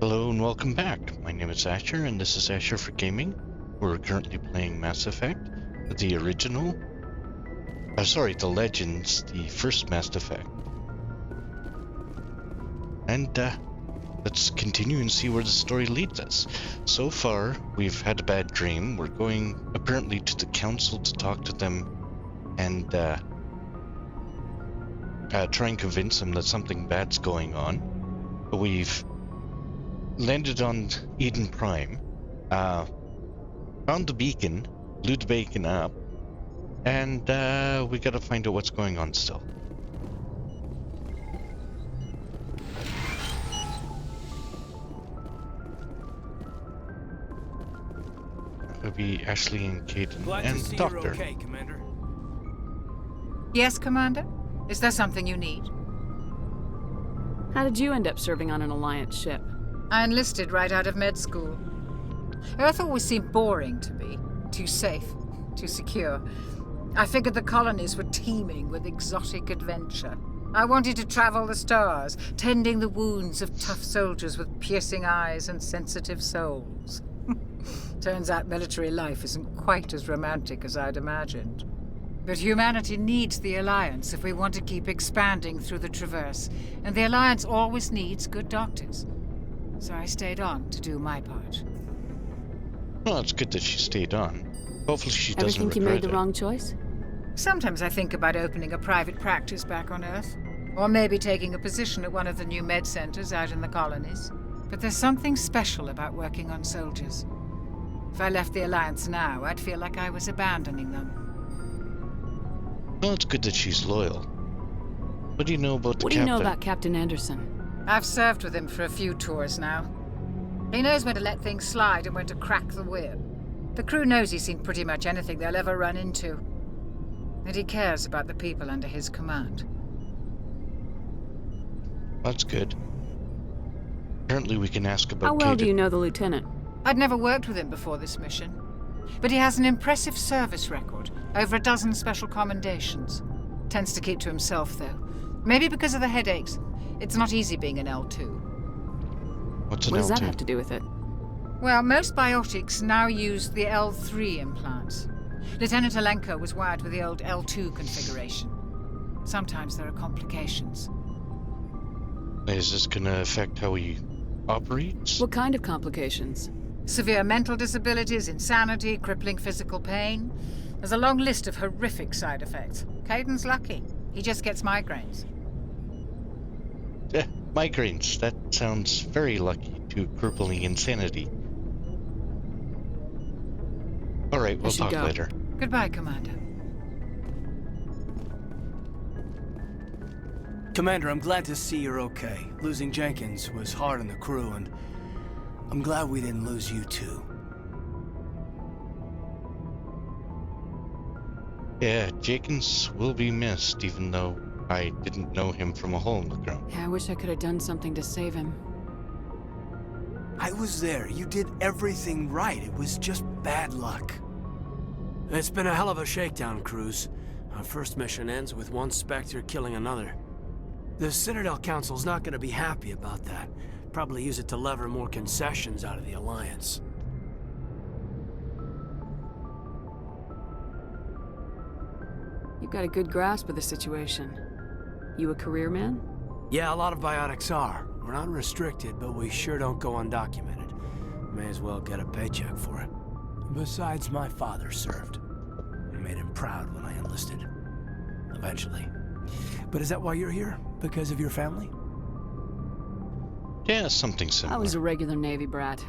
Hello and welcome back. My name is Ashser and this is Ashser for Gaming. We're currently playing Mass Effect, the original. The Legends, the first Mass Effect. And let's continue and see where the story leads us. So far, we've had a bad dream. We're going apparently to the council to talk to them and try and convince them that something bad's going on. But we've landed on Eden Prime, found the beacon, blew the beacon up, and we gotta find out what's going on still. That would be Ashley and Caden and the Doctor. You're okay, Commander. Yes, Commander? Is there something you need? How did you end up serving on an Alliance ship? I enlisted right out of med school. Earth always seemed boring to me. Too safe, too secure. I figured the colonies were teeming with exotic adventure. I wanted to travel the stars, tending the wounds of tough soldiers with piercing eyes and sensitive souls. Turns out military life isn't quite as romantic as I'd imagined. But humanity needs the Alliance if we want to keep expanding through the Traverse, and the Alliance always needs good doctors. So I stayed on to do my part. Well, it's good that she stayed on. Hopefully she doesn't Ever think you regret made the it. wrong choice? Sometimes I think about opening a private practice back on Earth, or maybe taking a position at one of the new med centers out in the colonies. But there's something special about working on soldiers. If I left the Alliance now, I'd feel like I was abandoning them. Well, it's good that she's loyal. What do you know about the What do you captain? know about Captain Anderson? I've served with him for a few tours now. He knows when to let things slide and when to crack the whip. The crew knows he's seen pretty much anything they'll ever run into. And he cares about the people under his command. That's good. Apparently we can ask about How well do Caden. you know the Lieutenant? I'd never worked with him before this mission. But he has an impressive service record, over a dozen special commendations. Tends to keep to himself, though. Maybe because of the headaches. It's not easy being an L2. What's an What does L2? that have to do with it? Well, most biotics now use the L3 implants. Lieutenant Alenko was wired with the old L2 configuration. Sometimes there are complications. Is this gonna affect how he operates? What kind of complications? Severe mental disabilities, insanity, crippling physical pain. There's a long list of horrific side effects. Caden's lucky. He just gets migraines. Migraines. That sounds very lucky to crippling insanity. Alright, we'll should talk go. later. Goodbye, Commander. Commander, I'm glad to see you're okay. Losing Jenkins was hard on the crew, and I'm glad we didn't lose you too. Yeah, Jenkins will be missed, even though I didn't know him from a hole in the ground. Yeah, I wish I could have done something to save him. I was there. You did everything right. It was just bad luck. It's been a hell of a shakedown, Cruz. Our first mission ends with one Spectre killing another. The Citadel Council's not gonna be happy about that. Probably use it to lever more concessions out of the Alliance. You've got a good grasp of the situation. You a career man? Yeah, a lot of biotics are. We're not restricted, but we sure don't go undocumented. May as well get a paycheck for it. Besides, my father served. I made him proud when I enlisted. Eventually. But is that why you're here? Because of your family? Yeah, something similar. I was a regular Navy brat.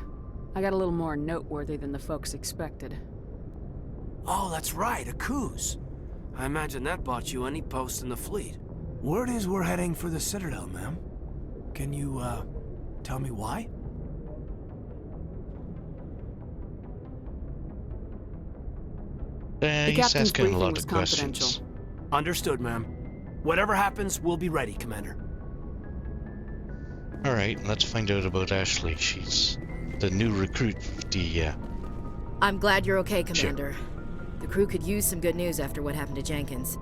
I got a little more noteworthy than the folks expected. Oh, that's right, a Coos. I imagine that bought you any post in the fleet. Word is we're heading for the Citadel, ma'am. Can you, tell me why? The He's captain's asking a briefing lot was of confidential. questions. Understood, ma'am. Whatever happens, we'll be ready, Commander. Alright, let's find out about Ashley. She's the new recruit of the, I'm glad you're okay, Sure. Commander. The crew could use some good news after what happened to Jenkins.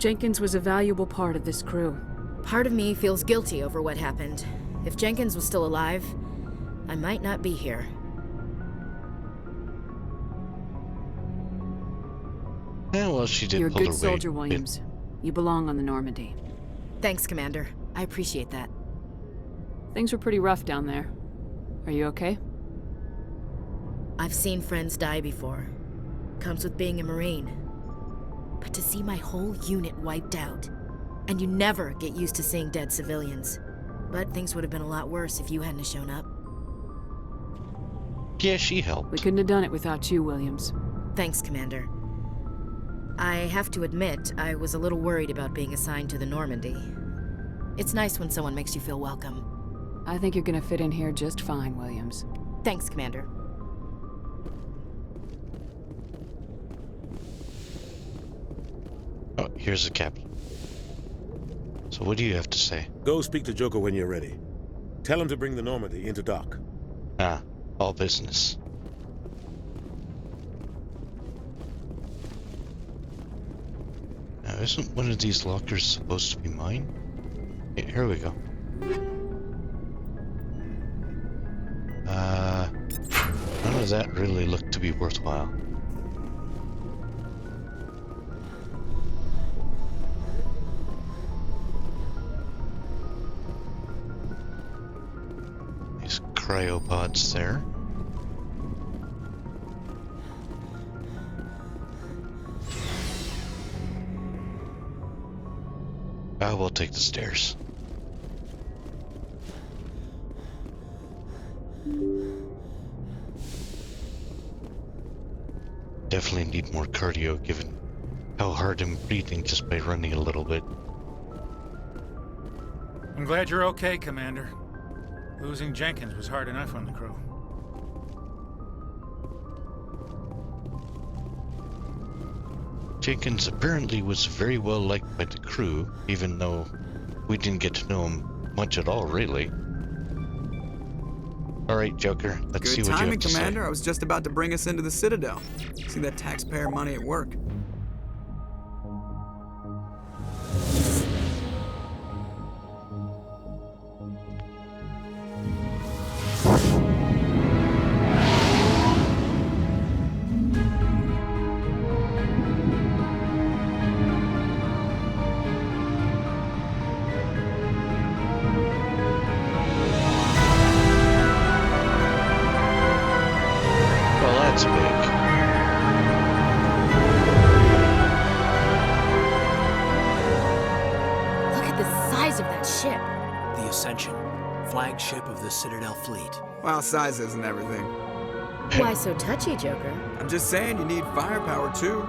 Jenkins was a valuable part of this crew. Part of me feels guilty over what happened. If Jenkins was still alive, I might not be here. Yeah, well, she did You're a pull her good soldier, weight. Williams. You belong on the Normandy. Thanks, Commander. I appreciate that. Things were pretty rough down there. Are you okay? I've seen friends die before. Comes with being a Marine. But to see my whole unit wiped out, and you never get used to seeing dead civilians. But things would have been a lot worse if you hadn't shown up. Yeah, she helped. We couldn't have done it without you, Williams. Thanks, Commander. I have to admit, I was a little worried about being assigned to the Normandy. It's nice when someone makes you feel welcome. I think you're gonna fit in here just fine, Williams. Thanks, Commander. Oh, here's the captain. So what do you have to say? Go speak to Joker when you're ready. Tell him to bring the Normandy into dock. Ah, all business. Now, isn't one of these lockers supposed to be mine? Yeah, here we go. None of that really looked to be worthwhile. These cryopods there. We'll take the stairs. Definitely need more cardio given how hard I'm breathing just by running a little bit. I'm glad you're okay, Commander. Losing Jenkins was hard enough on the crew. Jenkins apparently was very well liked by the crew, even though we didn't get to know him much at all, really. Alright, Joker, let's see Good what you timing, have to Commander. say. I was just about to bring us into the Citadel. See that taxpayer money at work. Well, that's big. Look at the size of that ship. The Ascension, flagship of the Citadel fleet. Well, size isn't everything. Why so touchy, Joker? I'm just saying you need firepower, too.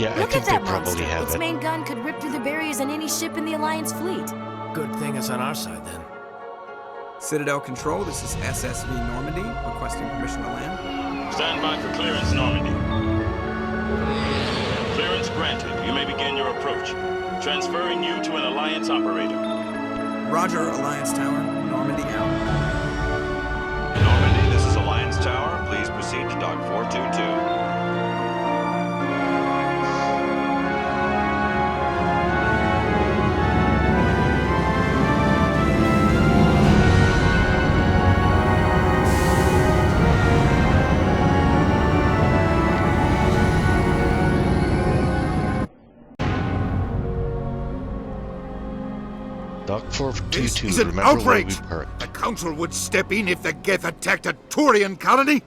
Yeah, I Look think at they that probably monster. have Its it. main gun could rip through the barriers in any ship in the Alliance fleet. Good thing it's on our side, then. Citadel Control, this is SSV Normandy, requesting permission to land. Stand by for clearance, Normandy. Clearance granted. You may begin your approach. Transferring you to an Alliance operator. Roger, Alliance Tower. Normandy out. Normandy, this is Alliance Tower. Please proceed to Dock 422. Dock This 422, is an remember where we outrage! parked. The Council would step in if the Geth attacked a Turian colony?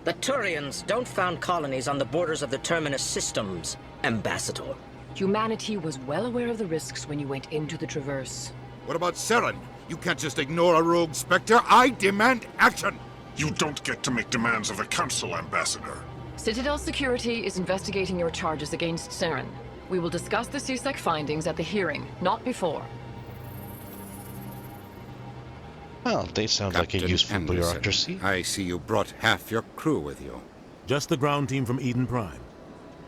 The Turians don't found colonies on the borders of the Terminus systems, Ambassador. Humanity was well aware of the risks when you went into the Traverse. What about Seren? You can't just ignore a rogue Spectre. I demand action! You don't get to make demands of the Council, Ambassador. Citadel Security is investigating your charges against Saren. We will discuss the CSEC findings at the hearing, not before. Well, they sound like a Captain useful Anderson, bureaucracy. I see you brought half your crew with you. Just the ground team from Eden Prime,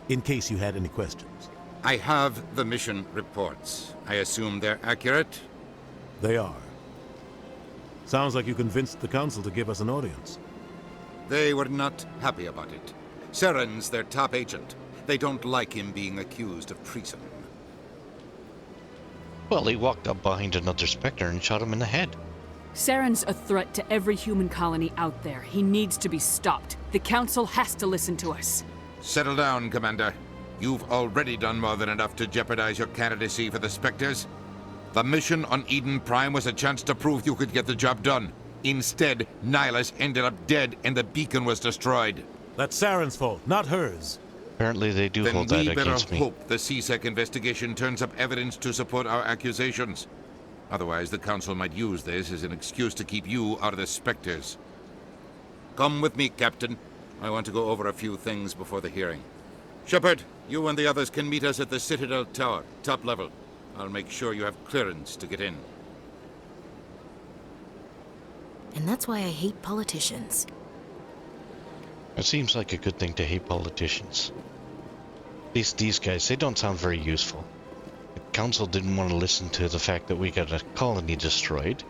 in case you had any questions. I have the mission reports. I assume they're accurate? They are. Sounds like you convinced the Council to give us an audience. They were not happy about it. Seren's their top agent. They don't like him being accused of treason. Well, he walked up behind another Spectre and shot him in the head. Saren's a threat to every human colony out there. He needs to be stopped. The Council has to listen to us. Settle down, Commander. You've already done more than enough to jeopardize your candidacy for the Spectres. The mission on Eden Prime was a chance to prove you could get the job done. Instead, Nihilus ended up dead and the beacon was destroyed. That's Saren's fault, not hers. Apparently they do hold that against me. Then we better hope the CSEC investigation turns up evidence to support our accusations. Otherwise, the Council might use this as an excuse to keep you out of the Spectres. Come with me, Captain. I want to go over a few things before the hearing. Shepard, you and the others can meet us at the Citadel Tower, top level. I'll make sure you have clearance to get in. And that's why I hate politicians. It seems like a good thing to hate politicians. At least these guys, they don't sound very useful. The Council didn't want to listen to the fact that we got a colony destroyed.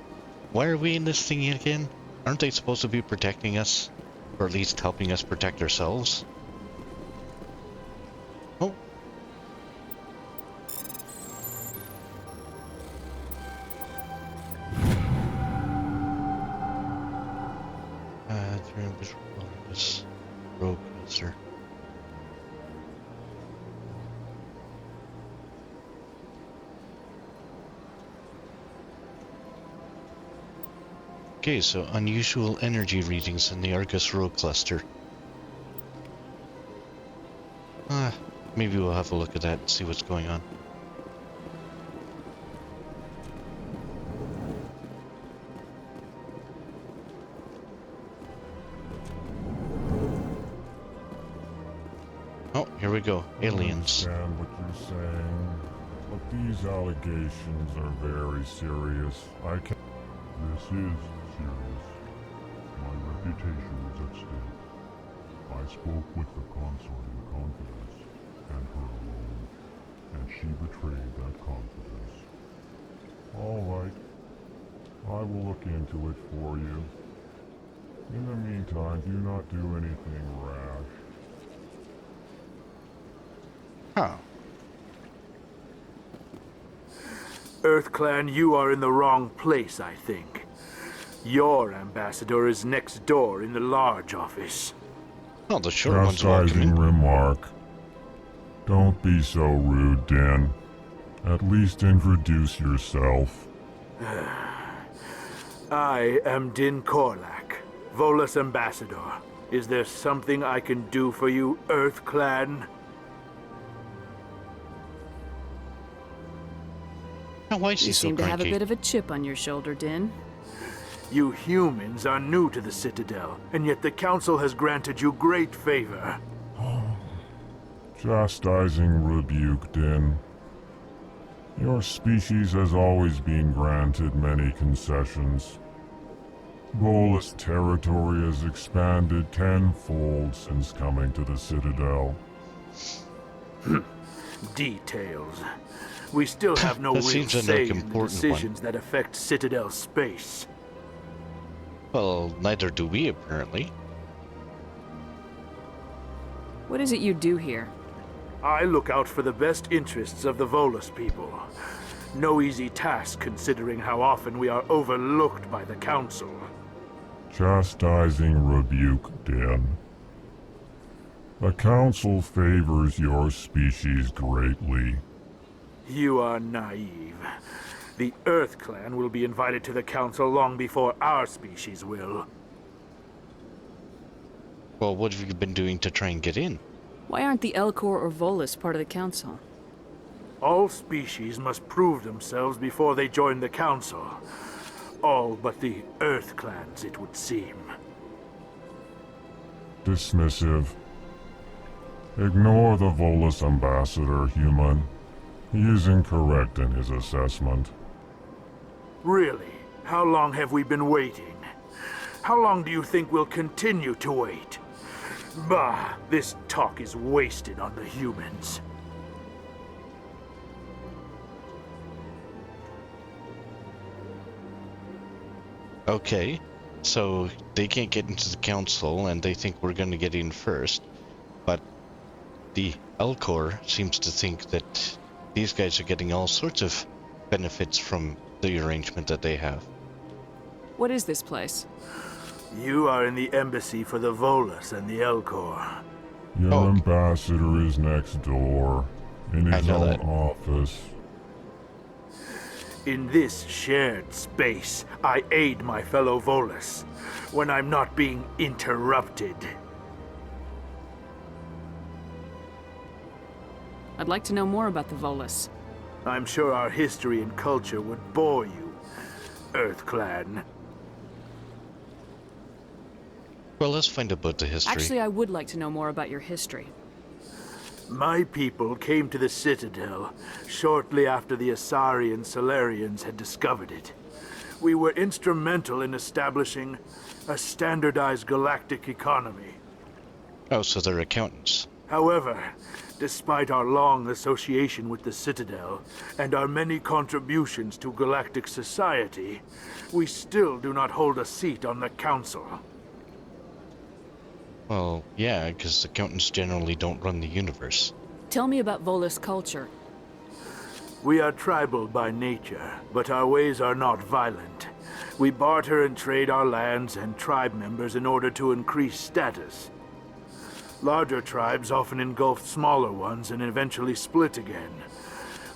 Why are we in this thing again? Aren't they supposed to be protecting us? Or at least helping us protect ourselves? Oh. This rogue cluster. Okay, so unusual energy readings in the Argus rogue cluster. Maybe we'll have a look at that and see what's going on. Oh, here we go. Aliens. I understand what you're saying, but these allegations are very serious. This is serious. My reputation is at stake. I spoke with the consort in confidence, and her alone, and she betrayed that confidence. All right. I will look into it for you. In the meantime, do not do anything rash. Huh. EarthClan, you are in the wrong place, I think. Your ambassador is next door in the large office. Oh, the short one's welcome in. Remark. Don't be so rude, Din. At least introduce yourself. I am Din Korlak, Volus ambassador. Is there something I can do for you, EarthClan? Why is he You so seem to have a cranky? bit of a chip on your shoulder, Din. You humans are new to the Citadel, and yet the Council has granted you great favor. Chastising rebuke, Din. Your species has always been granted many concessions. Volus territory has expanded tenfold since coming to the Citadel. Details. We still have no That real seems like say an in the important decisions that affect Citadel space. Well, neither do we, apparently. What is it you do here? I look out for the best interests of the Volus people. No easy task considering how often we are overlooked by the Council. Chastising rebuke, Din. The Council favors your species greatly. You are naive. The EarthClan will be invited to the Council long before our species will. Well, what have you been doing to try and get in? Why aren't the Elcor or Volus part of the Council? All species must prove themselves before they join the Council. All but the EarthClans, it would seem. Dismissive. Ignore the Volus ambassador, human. He is incorrect in his assessment. Really? How long have we been waiting? How long do you think we'll continue to wait? Bah, this talk is wasted on the humans. Okay, so they can't get into the council and they think we're going to get in first, but the Elcor seems to think that these guys are getting all sorts of benefits from the arrangement that they have. What is this place? You are in the embassy for the Volus and the Elcor. Your ambassador is next door, in his own that. office. In this shared space, I aid my fellow Volus when I'm not being interrupted. I'd like to know more about the Volus. I'm sure our history and culture would bore you, EarthClan. Well, let's find out about the history. Actually, I would like to know more about your history. My people came to the Citadel shortly after the Asari and Solarians had discovered it. We were instrumental in establishing a standardized galactic economy. Oh, so they're accountants. However, despite our long association with the Citadel and our many contributions to galactic society, we still do not hold a seat on the Council. Well, yeah, because accountants generally don't run the universe. Tell me about Volus culture. We are tribal by nature, but our ways are not violent. We barter and trade our lands and tribe members in order to increase status. Larger tribes often engulf smaller ones and eventually split again.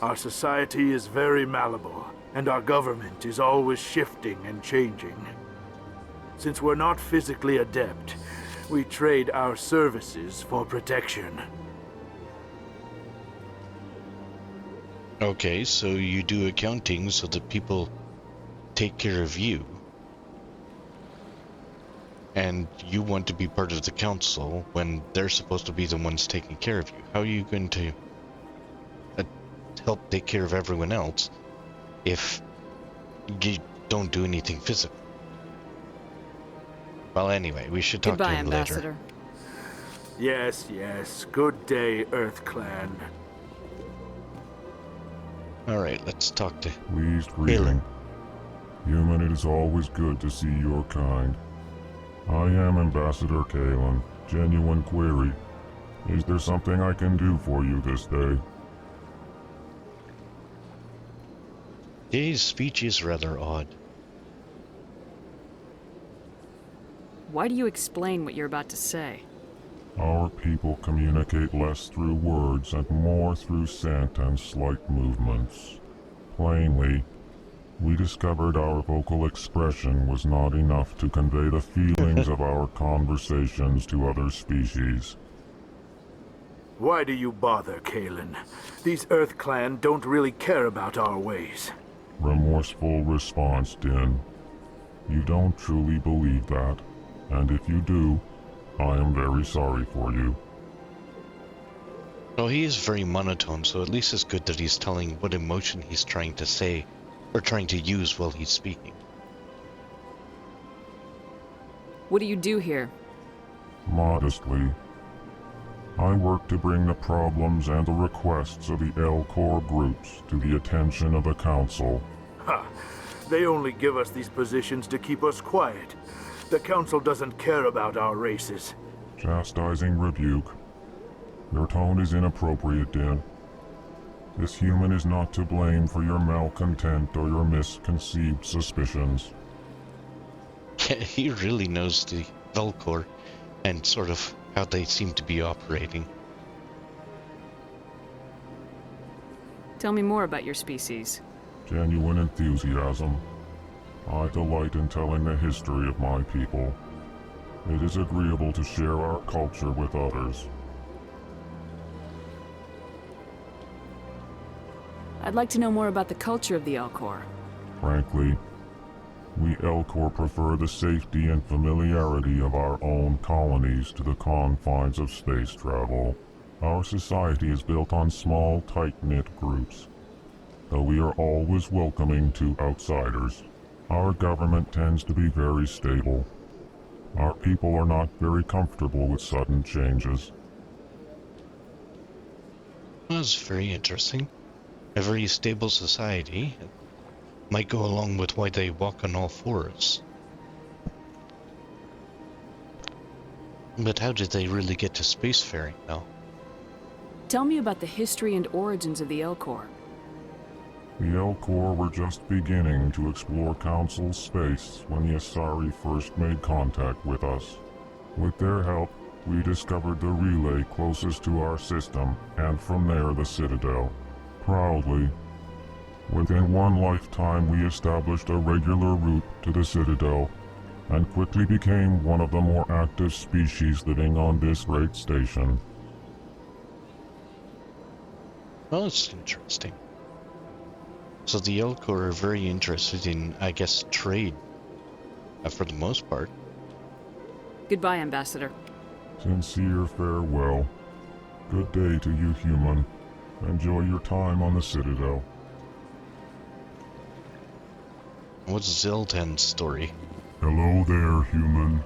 Our society is very malleable, and our government is always shifting and changing. Since we're not physically adept, we trade our services for protection. Okay, so you do accounting so that people take care of you. And you want to be part of the council when they're supposed to be the ones taking care of you. How are you going to help take care of everyone else if you don't do anything physical? Well, anyway, we should talk Goodbye, to him Ambassador. later. Yes. Good day, EarthClan. Alright, let's talk to Pleased greeting. Human, it is always good to see your kind. I am Ambassador Kalen. Genuine query. Is there something I can do for you this day? His speech is rather odd. Why do you explain what you're about to say? Our people communicate less through words and more through scent and slight movements. Plainly, we discovered our vocal expression was not enough to convey the feelings of our conversations to other species. Why do you bother, Kalen? These EarthClan don't really care about our ways. Remorseful response, Din. You don't truly believe that, and if you do, I am very sorry for you. Well, he is very monotone, so at least it's good that he's telling what emotion he's trying to say, or trying to use while he's speaking. What do you do here? Modestly, I work to bring the problems and the requests of the Elcor groups to the attention of the Council. Ha! They only give us these positions to keep us quiet. The Council doesn't care about our races. Chastising rebuke. Your tone is inappropriate, Din. This human is not to blame for your malcontent or your misconceived suspicions. He really knows the Velcor and sort of how they seem to be operating. Tell me more about your species. Genuine enthusiasm. I delight in telling the history of my people. It is agreeable to share our culture with others. I'd like to know more about the culture of the Elcor. Frankly, we Elcor prefer the safety and familiarity of our own colonies to the confines of space travel. Our society is built on small, tight-knit groups, though we are always welcoming to outsiders. Our government tends to be very stable. Our people are not very comfortable with sudden changes. That's very interesting. A very stable society might go along with why they walk on all fours. But how did they really get to spacefaring now? Tell me about the history and origins of the Elcor. The Elcor were just beginning to explore Council space when the Asari first made contact with us. With their help, we discovered the relay closest to our system, and from there the Citadel. Proudly, within one lifetime we established a regular route to the Citadel, and quickly became one of the more active species living on this great station. Well, it's interesting. So the Elcor are very interested in, I guess, trade, for the most part. Goodbye, Ambassador. Sincere farewell. Good day to you, human. Enjoy your time on the Citadel. What's Ziltan's story? Hello there, human.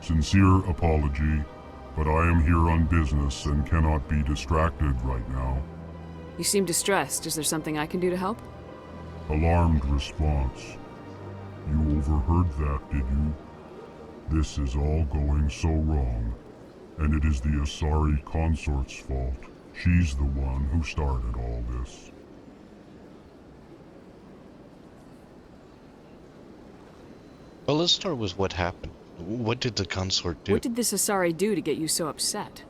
Sincere apology, but I am here on business and cannot be distracted right now. You seem distressed. Is there something I can do to help? Alarmed response. You overheard that, did you? This is all going so wrong, and it is the Asari consort's fault. She's the one who started all this. Well, let's start with what happened. What did the consort do? What did this Asari do to get you so upset?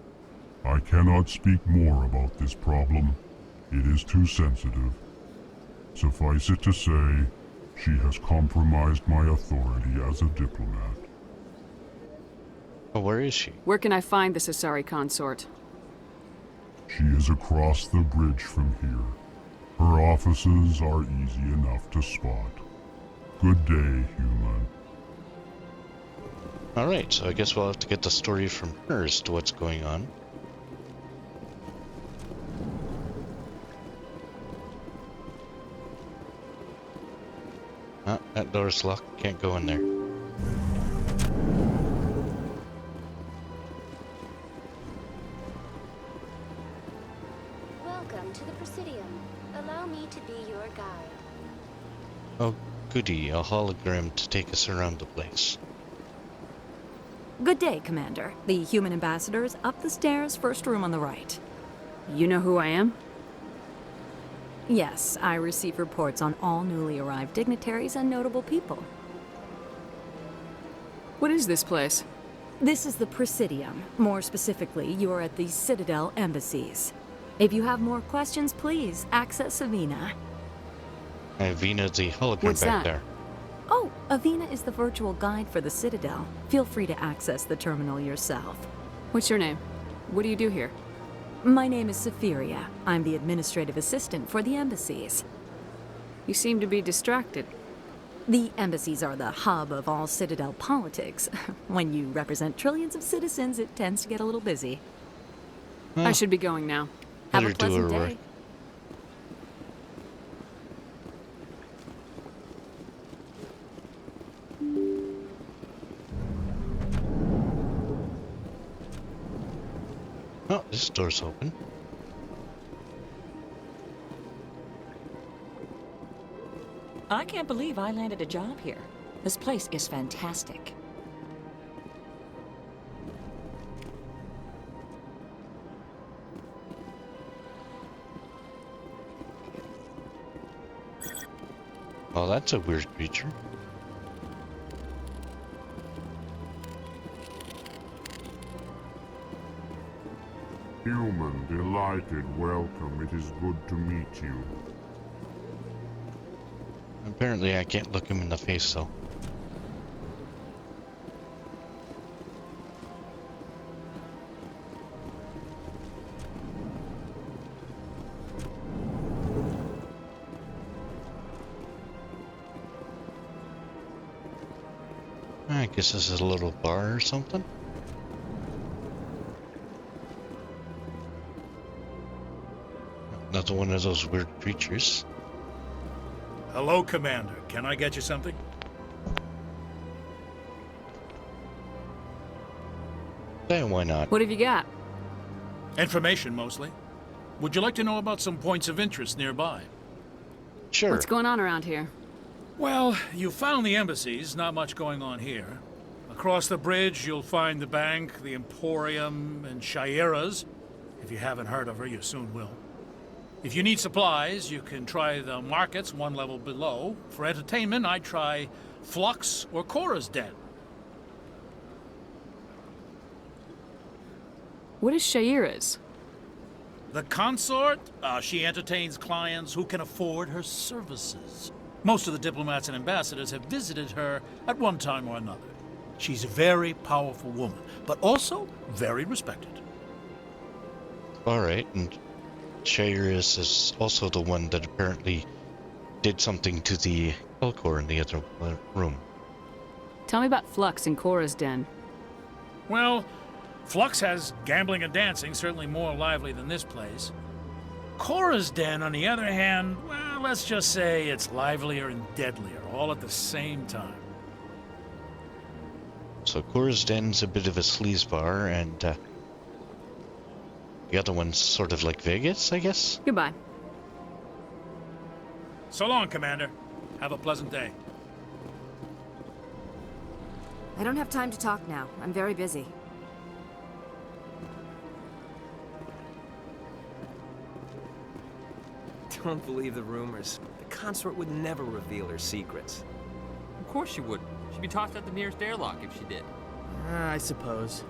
I cannot speak more about this problem. It is too sensitive. Suffice it to say, she has compromised my authority as a diplomat. Oh, where is she? Where can I find this Asari consort? She is across the bridge from here. Her offices are easy enough to spot. Good day, human. Alright, so I guess we'll have to get the story from her as to what's going on. Ah, that door's locked. Can't go in there. Welcome to the Presidium. Allow me to be your guide. Oh, goody. A hologram to take us around the place. Good day, Commander. The human ambassador is up the stairs, first room on the right. You know who I am? Yes, I receive reports on all newly arrived dignitaries and notable people. What is this place? This is the Presidium. More specifically, you are at the Citadel embassies. If you have more questions, please access Avina. Avina, the hologram What's back that? there. Oh, Avina is the virtual guide for the Citadel. Feel free to access the terminal yourself. What's your name? What do you do here? My name is Safiria. I'm the administrative assistant for the embassies. You seem to be distracted. The embassies are the hub of all Citadel politics. When you represent trillions of citizens, it tends to get a little busy. I should be going now. Have Better a pleasant do her day. right. Oh, this door's open. I can't believe I landed a job here. This place is fantastic. Oh, that's a weird creature. Human, delighted, welcome. It is good to meet you. Apparently I can't look him in the face, though. I guess this is a little bar or something. Another one of those weird creatures. Hello, Commander. Can I get you something? Yeah, why not? What have you got? Information, mostly. Would you like to know about some points of interest nearby? Sure. What's going on around here? Well, you found the embassies. Not much going on here. Across the bridge, you'll find the bank, the Emporium, and Shaira's. If you haven't heard of her, you soon will. If you need supplies, you can try the markets one level below. For entertainment, I'd try Flux or Cora's Den. What is Shaira's? The consort? She entertains clients who can afford her services. Most of the diplomats and ambassadors have visited her at one time or another. She's a very powerful woman, but also very respected. Alright, and Shaira's is also the one that apparently did something to the Elcor in the other room. Tell me about Flux and Cora's Den. Well, Flux has gambling and dancing, certainly more lively than this place. Cora's Den, on the other hand, well, let's just say it's livelier and deadlier, all at the same time. So Cora's Den's a bit of a sleaze bar, and the other one's sort of like Vegas, I guess? Goodbye. So long, Commander. Have a pleasant day. I don't have time to talk now. I'm very busy. Don't believe the rumors. The consort would never reveal her secrets. Of course she wouldn't. She'd be tossed out the nearest airlock if she did. I suppose.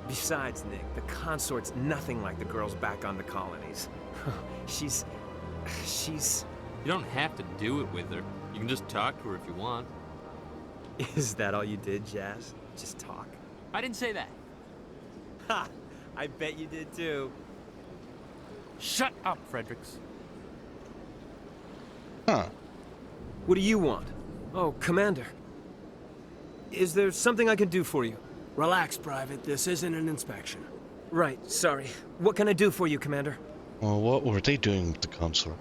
Besides, Nick, the consort's nothing like the girls back on the colonies. She's... You don't have to do it with her. You can just talk to her if you want. Is that all you did, Jazz? Just talk? I didn't say that. Ha! I bet you did too. Shut up, Fredericks. Huh. What do you want? Oh, Commander. Is there something I can do for you? Relax, Private. This isn't an inspection. Right, sorry. What can I do for you, Commander? Well, what were they doing with the consort?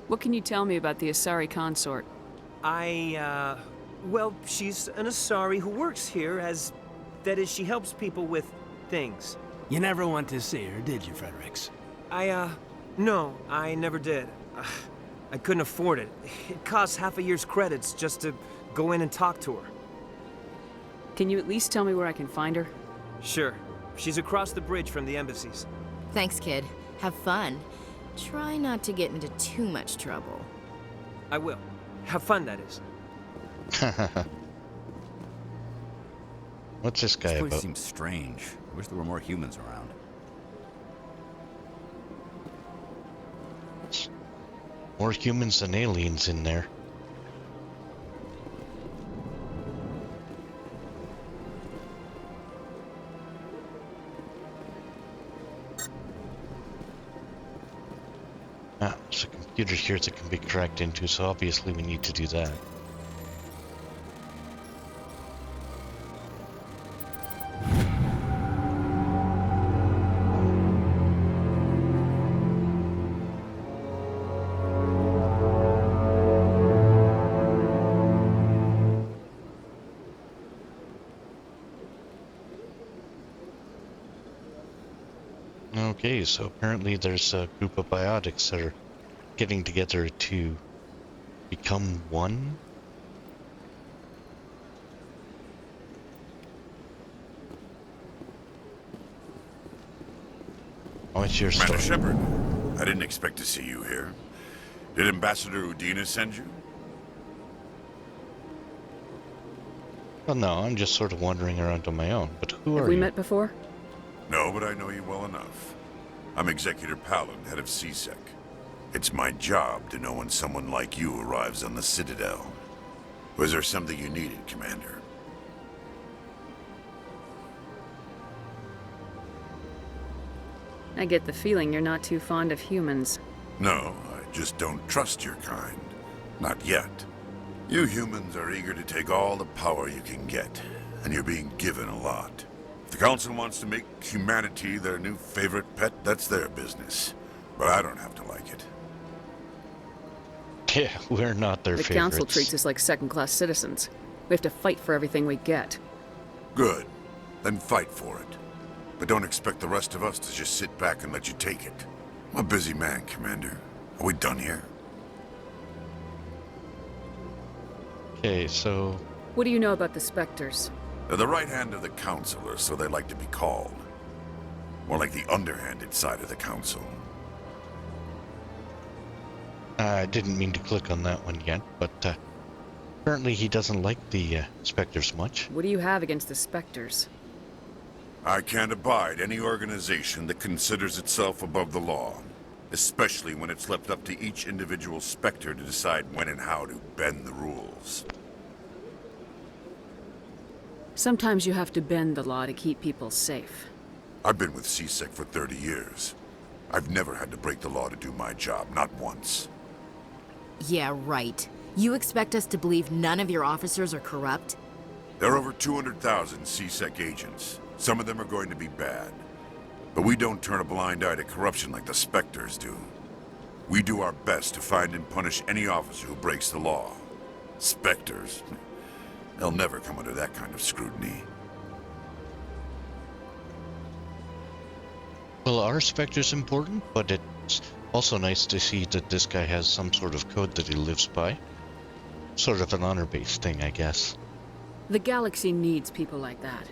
What can you tell me about the Asari consort? Well, she's an Asari who works here as... That is, she helps people with things. You never went to see her, did you, Fredericks? No, I never did. I couldn't afford it. It costs half a year's credits just to go in and talk to her. Can you at least tell me where I can find her? Sure. She's across the bridge from the embassies. Thanks, kid. Have fun. Try not to get into too much trouble. I will. Have fun, that is. What's this guy This place about? seems strange. I wish there were more humans around. More humans than aliens in there. Ah, there's a computer here that can be cracked into, so obviously we need to do that. Okay, so apparently there's a group of biotics that are getting together to become one. Oh, it's your Commander story. Shepard, I didn't expect to see you here. Did Ambassador Udina send you? Well, no, I'm just sort of wandering around on my own. But who Have are we you? met before? No, but I know you well enough. I'm Executor Palin, head of CSEC. It's my job to know when someone like you arrives on the Citadel. Was there something you needed, Commander? I get the feeling you're not too fond of humans. No, I just don't trust your kind. Not yet. You humans are eager to take all the power you can get, and you're being given a lot. If the Council wants to make humanity their new favorite pet, that's their business. But I don't have to like it. Yeah, we're not their The favorites. council treats us like second-class citizens. We have to fight for everything we get. Good. Then fight for it. But don't expect the rest of us to just sit back and let you take it. I'm a busy man, Commander. Are we done here? Okay, so... What do you know about the Spectres? They're the right hand of the Council, or so they like to be called. More like the underhanded side of the Council. I didn't mean to click on that one yet, but apparently he doesn't like the Spectres much. What do you have against the Spectres? I can't abide any organization that considers itself above the law, especially when it's left up to each individual Spectre to decide when and how to bend the rules. Sometimes you have to bend the law to keep people safe. I've been with CSEC for 30 years. I've never had to break the law to do my job, not once. Yeah, right. You expect us to believe none of your officers are corrupt? There are over 200,000 CSEC agents. Some of them are going to be bad. But we don't turn a blind eye to corruption like the Spectres do. We do our best to find and punish any officer who breaks the law. Spectres, they'll never come under that kind of scrutiny. Well, are Spectres important? But it's also nice to see that this guy has some sort of code that he lives by. Sort of an honor-based thing, I guess. The galaxy needs people like that.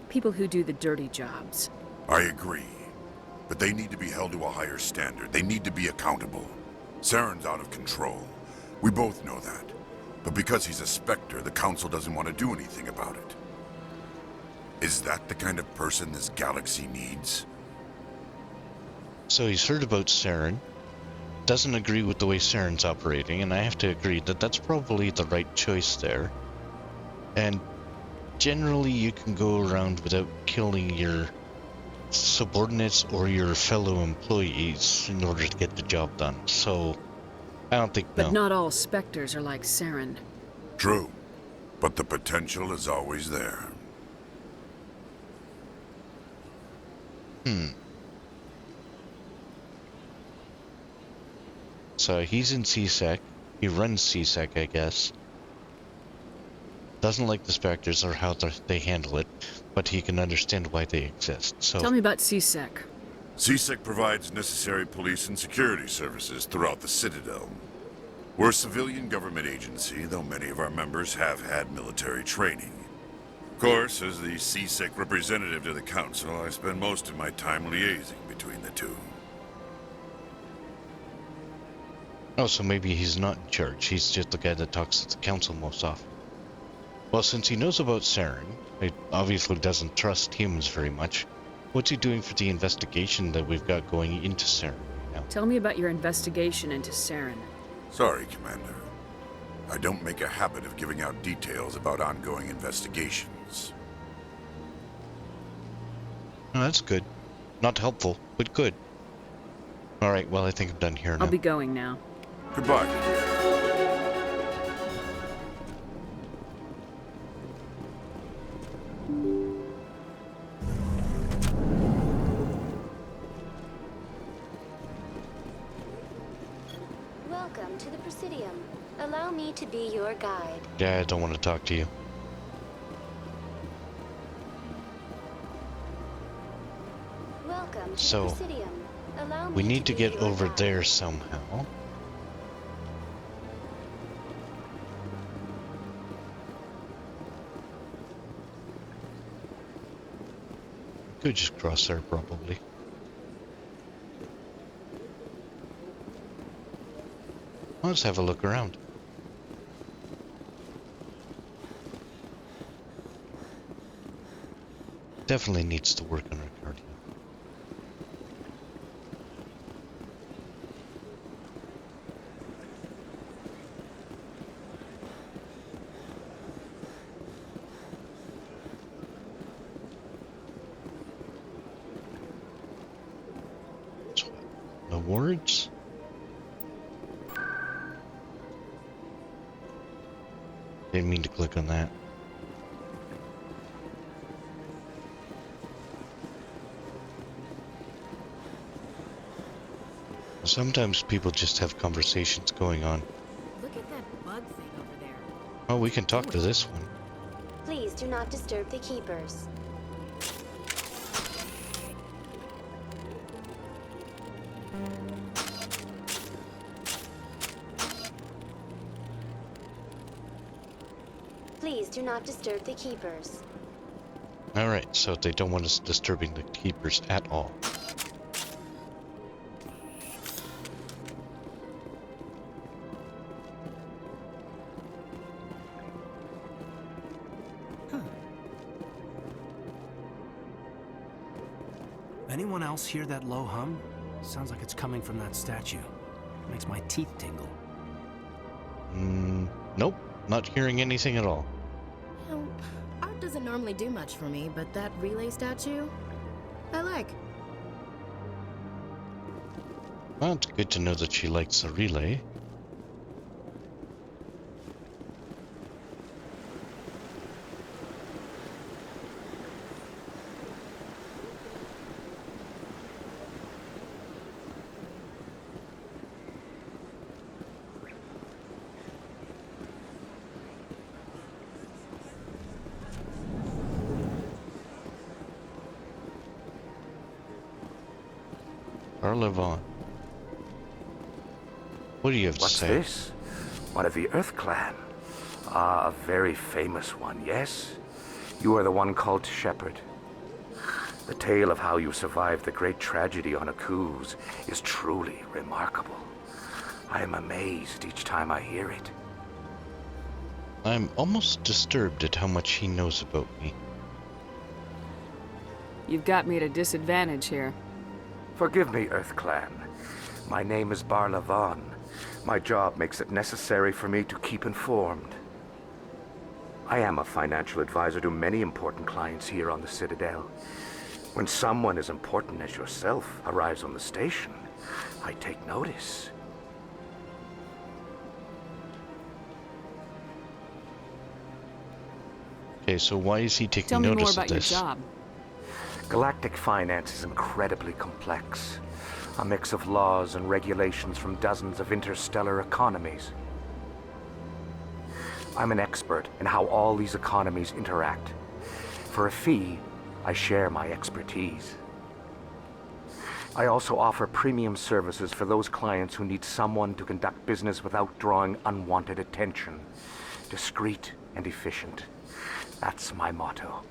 People who do the dirty jobs. I agree. But they need to be held to a higher standard. They need to be accountable. Saren's out of control. We both know that. But because he's a Spectre, the Council doesn't want to do anything about it. Is that the kind of person this galaxy needs? So he's heard about Saren, doesn't agree with the way Saren's operating, and I have to agree that that's probably the right choice there. And generally you can go around without killing your subordinates or your fellow employees in order to get the job done. So I don't think But not all Spectres are like Saren. True. But the potential is always there. So he's in CSEC. He runs CSEC, I guess. Doesn't like the Spectres or how they handle it, but he can understand why they exist. So Tell me about CSEC. CSEC provides necessary police and security services throughout the Citadel. We're a civilian government agency, though many of our members have had military training. Of course, as the CSEC representative to the Council, I spend most of my time liaising between the two. Oh, so maybe he's not in charge. He's just the guy that talks to the Council most often. Well, since he knows about Saren, he obviously doesn't trust humans very much. What's he doing for the investigation that we've got going into Saren right now? Tell me about your investigation into Saren. Sorry, Commander. I don't make a habit of giving out details about ongoing investigations. Oh, that's good. Not helpful, but good. Alright, well, I think I'm done here now. I'll be going now. Goodbye. Welcome to the Presidium. Allow me to be your guide. Yeah, I don't want to talk to you. Welcome to So, the Presidium. Allow me we need to be get your over guide. there somehow. Could just cross there, probably. Let's have a look around. Definitely needs to work on our cardio. Awards? Didn't mean to click on that. Sometimes people just have conversations going on. Look at that bug thing over there. Oh, we can talk to this one. Please do not disturb the keepers. Please do not disturb the keepers. Alright, so they don't want us disturbing the keepers at all. Anyone else hear that low hum? Sounds like it's coming from that statue. Makes my teeth tingle. Nope. Not hearing anything at all. You know, art doesn't normally do much for me, but that relay statue, I like. Well, it's good to know that she likes a relay. Levon. What do you have to What's say? this? One of the Earth Clan. Ah, a very famous one, yes? You are the one called Shepherd. The tale of how you survived the great tragedy on Akuz is truly remarkable. I am amazed each time I hear it. I'm almost disturbed at how much he knows about me. You've got me at a disadvantage here. Forgive me, Earth Clan. My name is Barlavon. My job makes it necessary for me to keep informed. I am a financial advisor to many important clients here on the Citadel. When someone as important as yourself arrives on the station, I take notice. Okay, so why is he taking Tell me more notice about of this? your job. Galactic finance is incredibly complex. A mix of laws and regulations from dozens of interstellar economies. I'm an expert in how all these economies interact. For a fee, I share my expertise. I also offer premium services for those clients who need someone to conduct business without drawing unwanted attention. Discreet and efficient. That's my motto.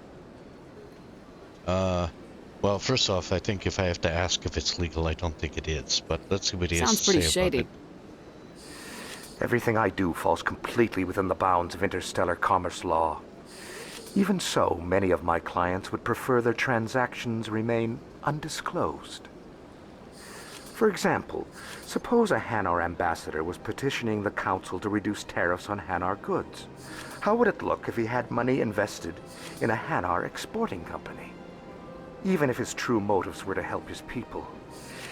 Well, first off, I think if I have to ask if it's legal, I don't think it is, but let's see what he has to say Sounds pretty shady. about it. Everything I do falls completely within the bounds of interstellar commerce law. Even so, many of my clients would prefer their transactions remain undisclosed. For example, suppose a Hanar ambassador was petitioning the council to reduce tariffs on Hanar goods. How would it look if he had money invested in a Hanar exporting company? Even if his true motives were to help his people,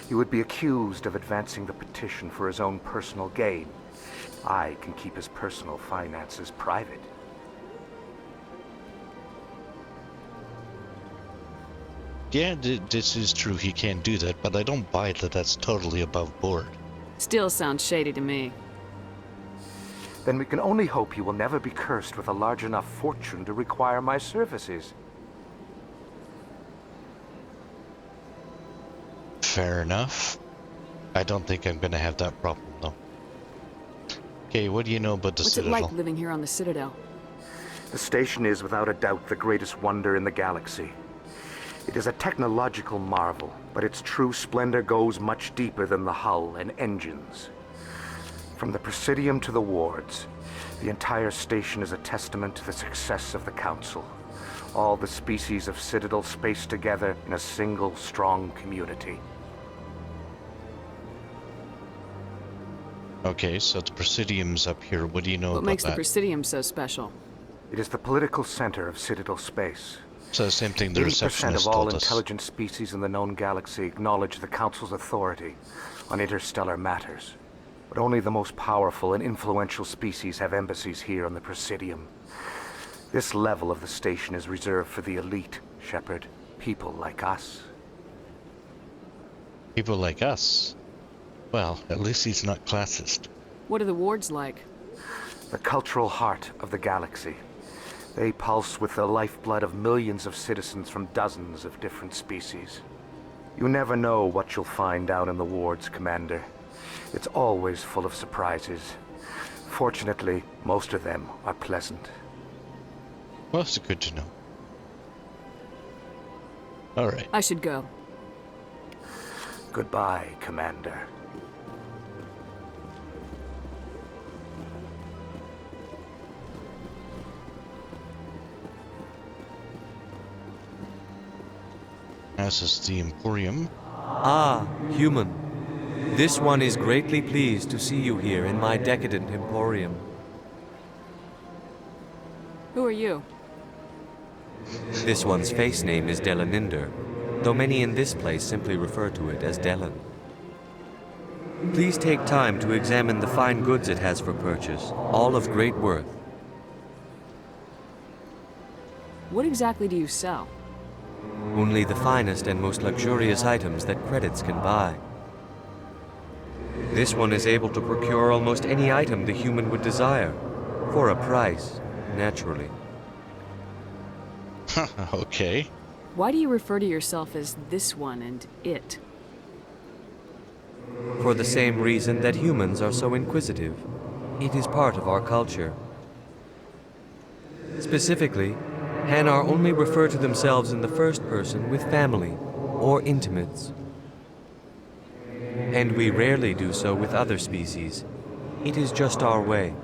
he would be accused of advancing the petition for his own personal gain. I can keep his personal finances private. Yeah, this is true, he can do that, but I don't buy that that's totally above board. Still sounds shady to me. Then we can only hope you will never be cursed with a large enough fortune to require my services. Fair enough. I don't think I'm gonna have that problem, though. Okay, what do you know about the Citadel? What's it like living here on the Citadel? The station is without a doubt the greatest wonder in the galaxy. It is a technological marvel, but its true splendor goes much deeper than the hull and engines. From the Presidium to the wards, the entire station is a testament to the success of the Council. All the species of Citadel spaced together in a single, strong community. Okay, so the Presidium's up here. What do you know What about makes that? the Presidium so special? It is the political center of Citadel space. So the same thing the 80% receptionist of all told us. intelligent species in the known galaxy acknowledge the Council's authority on interstellar matters. But only the most powerful and influential species have embassies here on the Presidium. This level of the station is reserved for the elite, Shepard. People like us. People like us? Well, at least he's not classist. What are the wards like? The cultural heart of the galaxy. They pulse with the lifeblood of millions of citizens from dozens of different species. You never know what you'll find down in the wards, Commander. It's always full of surprises. Fortunately, most of them are pleasant. Well, it's good to know. Alright. I should go. Goodbye, Commander. As is the Emporium. Ah, human. This one is greatly pleased to see you here in my decadent Emporium. Who are you? This one's face name is Delaninder, though many in this place simply refer to it as Delan. Please take time to examine the fine goods it has for purchase, all of great worth. What exactly do you sell? Only the finest and most luxurious items that credits can buy. This one is able to procure almost any item the human would desire, for a price, naturally. Okay. Why do you refer to yourself as this one and it? For the same reason that humans are so inquisitive. It is part of our culture. Specifically, Hanar only refer to themselves in the first person with family or intimates. And we rarely do so with other species. It is just our way.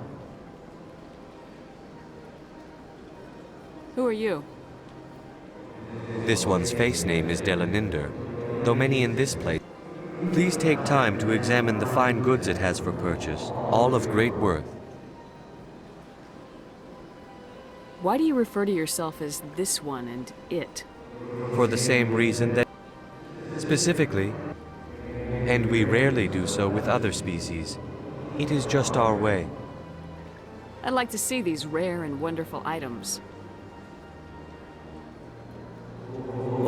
Who are you? This one's face name is Delaninder, though many in this place. Please take time to examine the fine goods it has for purchase, all of great worth. Why do you refer to yourself as this one and it? For the same reason that... Specifically, and we rarely do so with other species. It is just our way. I'd like to see these rare and wonderful items.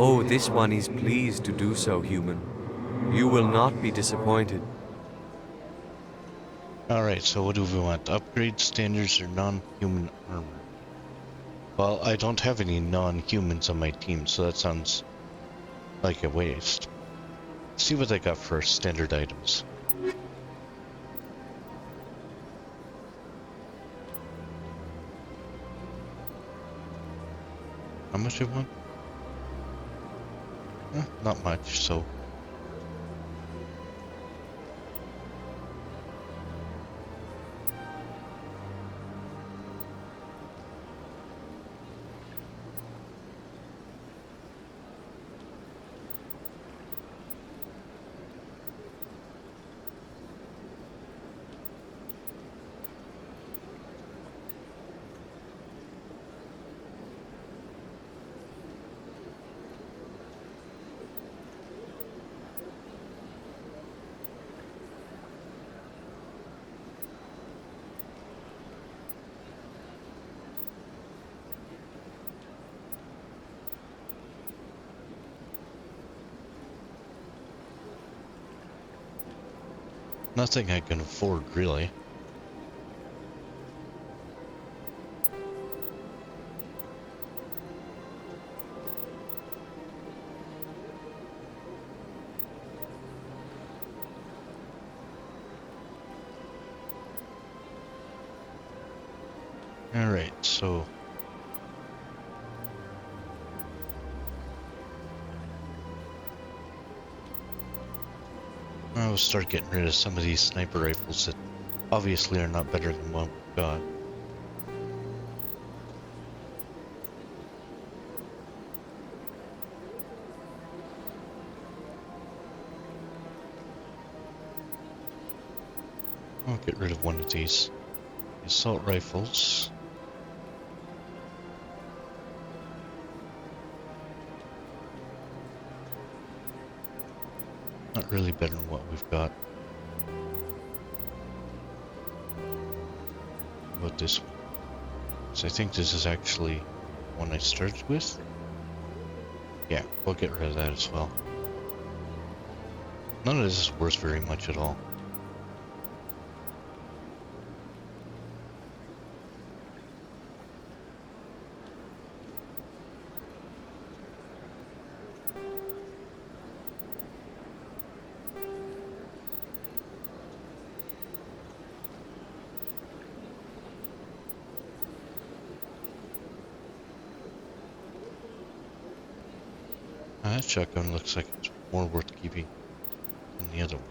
Oh, this one is pleased to do so, human. You will not be disappointed. Alright, so what do we want? Upgrade standards or non-human armor? Well, I don't have any non-humans on my team, so that sounds like a waste. Let's see what I got for standard items. How much I want? Not much, so... Nothing I can afford, really. Alright, so... I'll start getting rid of some of these sniper rifles that obviously are not better than what we've got. I'll get rid of one of these assault rifles. Not really better than what we've got. How about this one? So I think this is actually one I started with. Yeah, we'll get rid of that as well. None of this is worth very much at all. That shotgun looks like it's more worth keeping than the other one.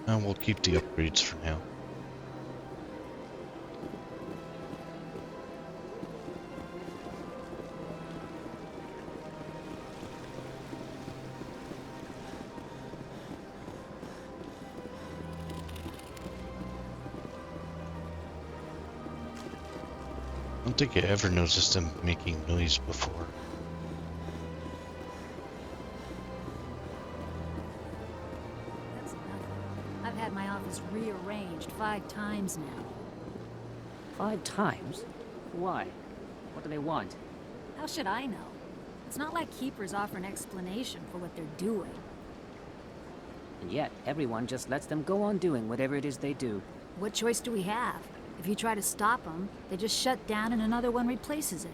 And we'll keep the upgrades for now. I don't think I ever noticed them making noise before. That's nothing. I've had my office rearranged 5 times now. 5 times? Why? What do they want? How should I know? It's not like Keepers offer an explanation for what they're doing. And yet, everyone just lets them go on doing whatever it is they do. What choice do we have? If you try to stop them, they just shut down and another one replaces it.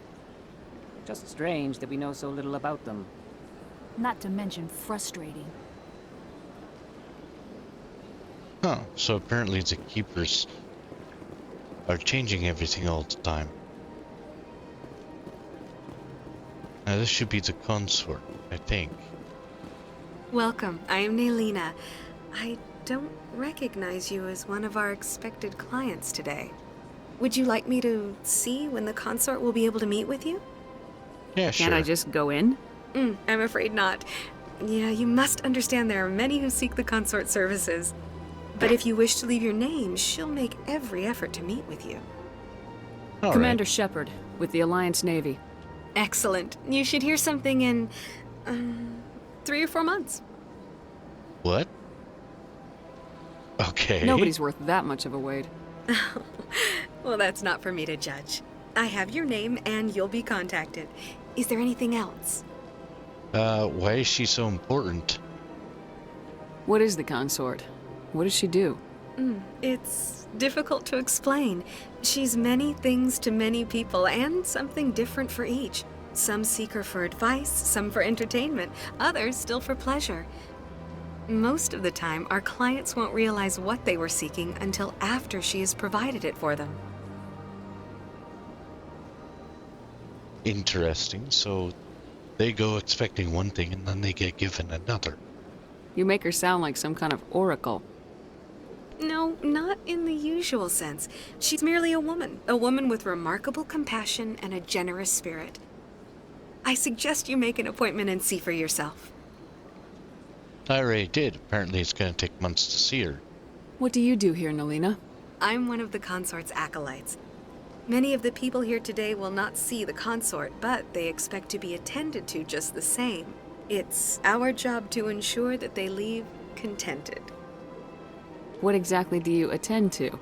Just strange that we know so little about them. Not to mention frustrating. Huh, so apparently the Keepers are changing everything all the time. Now this should be the consort, I think. Welcome, I am Naelina. I don't recognize you as one of our expected clients today. Would you like me to see when the consort will be able to meet with you? Yeah, sure. Can't I just go in? I'm afraid not. Yeah, you must understand there are many who seek the consort services. But if you wish to leave your name, she'll make every effort to meet with you. Commander Shepard, with the Alliance Navy. Excellent. You should hear something in 3 or 4 months. What? Okay. Nobody's worth that much of a wait. Well, that's not for me to judge. I have your name and you'll be contacted. Is there anything else? Why is she so important? What is the consort? What does she do? It's difficult to explain. She's many things to many people and something different for each. Some seek her for advice, some for entertainment, others still for pleasure. Most of the time, our clients won't realize what they were seeking until after she has provided it for them. Interesting. So they go expecting one thing and then they get given another. You make her sound like some kind of oracle. No, not in the usual sense. She's merely a woman with remarkable compassion and a generous spirit. I suggest you make an appointment and see for yourself. I already did. Apparently it's going to take months to see her. What do you do here, Naelina? I'm one of the consort's acolytes. Many of the people here today will not see the consort, but they expect to be attended to just the same. It's our job to ensure that they leave contented. What exactly do you attend to?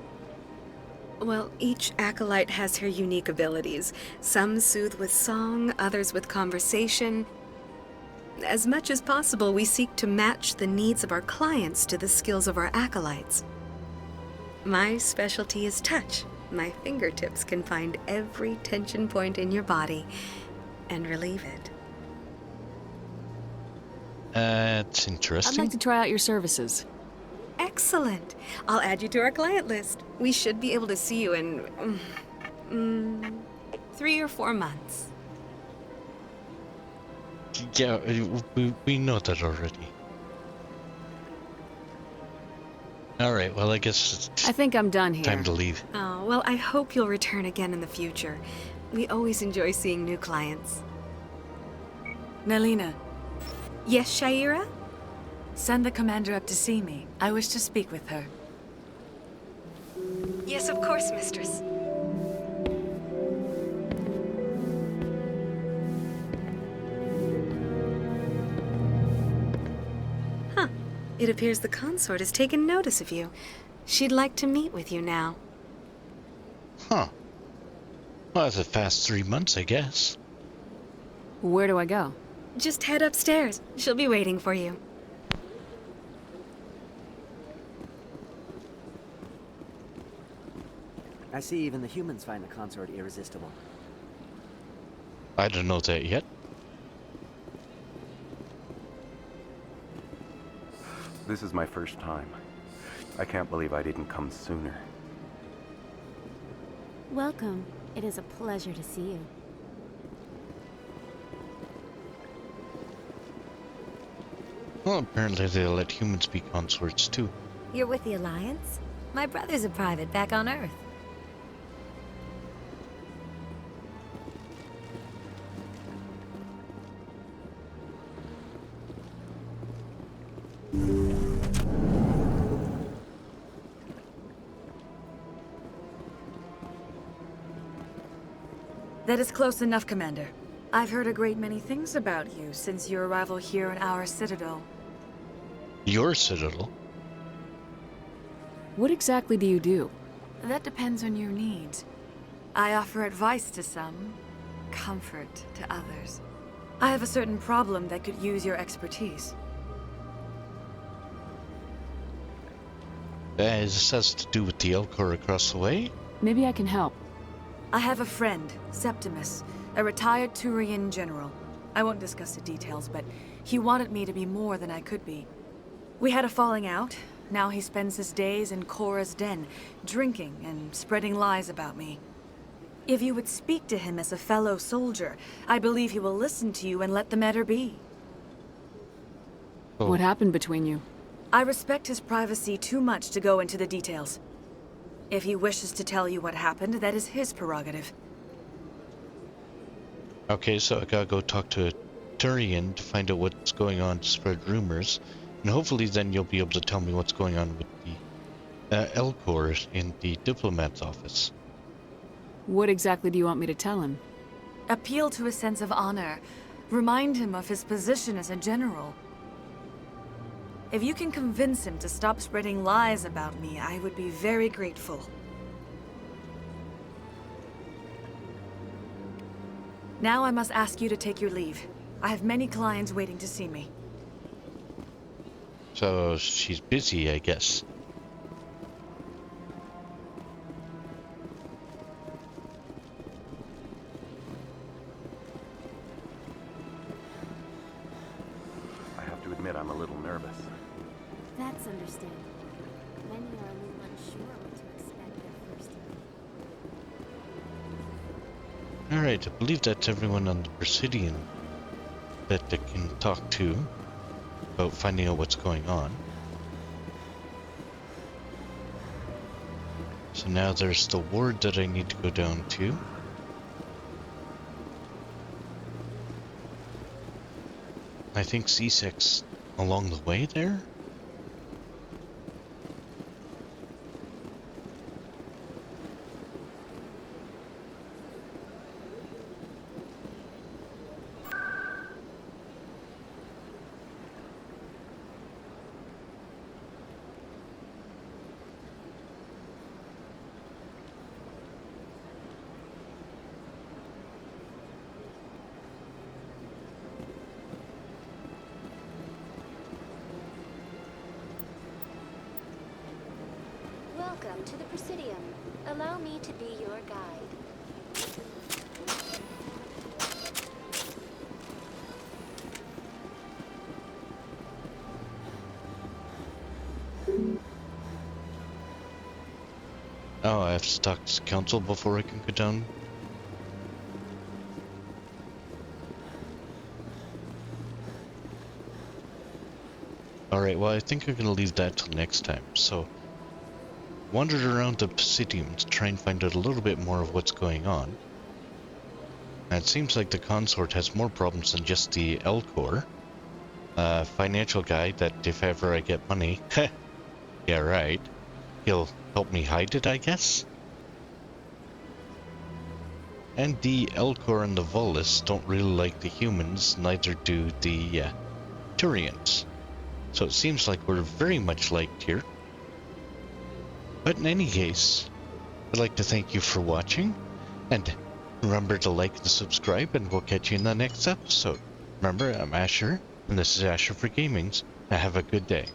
Well, each acolyte has her unique abilities. Some soothe with song, others with conversation. As much as possible, we seek to match the needs of our clients to the skills of our acolytes. My specialty is touch. My fingertips can find every tension point in your body and relieve it. That's interesting. I'd like to try out your services. Excellent. I'll add you to our client list. We should be able to see you in 3 or 4 months. Yeah, we know that already. Alright, well I guess it's I think I'm done here. time to leave. Oh, well, I hope you'll return again in the future. We always enjoy seeing new clients. Naelina. Yes, Shaira? Send the commander up to see me. I wish to speak with her. Yes, of course, mistress. Huh. It appears the consort has taken notice of you. She'd like to meet with you now. Huh. Well, that's a fast 3 months, I guess. Where do I go? Just head upstairs. She'll be waiting for you. I see even the humans find the consort irresistible. I don't know that yet. This is my first time. I can't believe I didn't come sooner. Welcome. It is a pleasure to see you. Well, apparently they'll let humans be consorts too. You're with the Alliance? My brother's a private back on Earth. That is close enough, Commander. I've heard a great many things about you since your arrival here in our Citadel. Your Citadel? What exactly do you do? That depends on your needs. I offer advice to some, comfort to others. I have a certain problem that could use your expertise. This has to do with the Elcor across the way? Maybe I can help. I have a friend, Septimus, a retired Turian general. I won't discuss the details, but he wanted me to be more than I could be. We had a falling out. Now he spends his days in Korra's den, drinking and spreading lies about me. If you would speak to him as a fellow soldier, I believe he will listen to you and let the matter be. Oh. What happened between you? I respect his privacy too much to go into the details. If he wishes to tell you what happened, that is his prerogative. Okay, so I gotta go talk to a Turian to find out what's going on to spread rumors. And hopefully then you'll be able to tell me what's going on with the Elcor in the diplomat's office. What exactly do you want me to tell him? Appeal to a sense of honor. Remind him of his position as a general. If you can convince him to stop spreading lies about me, I would be very grateful. Now I must ask you to take your leave. I have many clients waiting to see me. So she's busy, I guess. I have to admit I'm a little nervous. That's understandable. Many are a little unsure what to expect their first time. Alright, I believe that's everyone on the Presidium that I can talk to about finding out what's going on. So now there's the ward that I need to go down to. I think C6 along the way there? Welcome to the Presidium. Allow me to be your guide. Oh, I have to talk to council before I can go down. Alright, well I think I'm gonna leave that till next time, so wandered around the Presidium to try and find out a little bit more of what's going on. And it seems like the consort has more problems than just the Elcor. Financial guy that if ever I get money, yeah right, he'll help me hide it, I guess? And the Elcor and the Volus don't really like the humans, neither do the Turians. So it seems like we're very much liked here. But in any case, I'd like to thank you for watching, and remember to like and subscribe, and we'll catch you in the next episode. Remember, I'm Ashser, and this is Ashser for Gamings, and have a good day.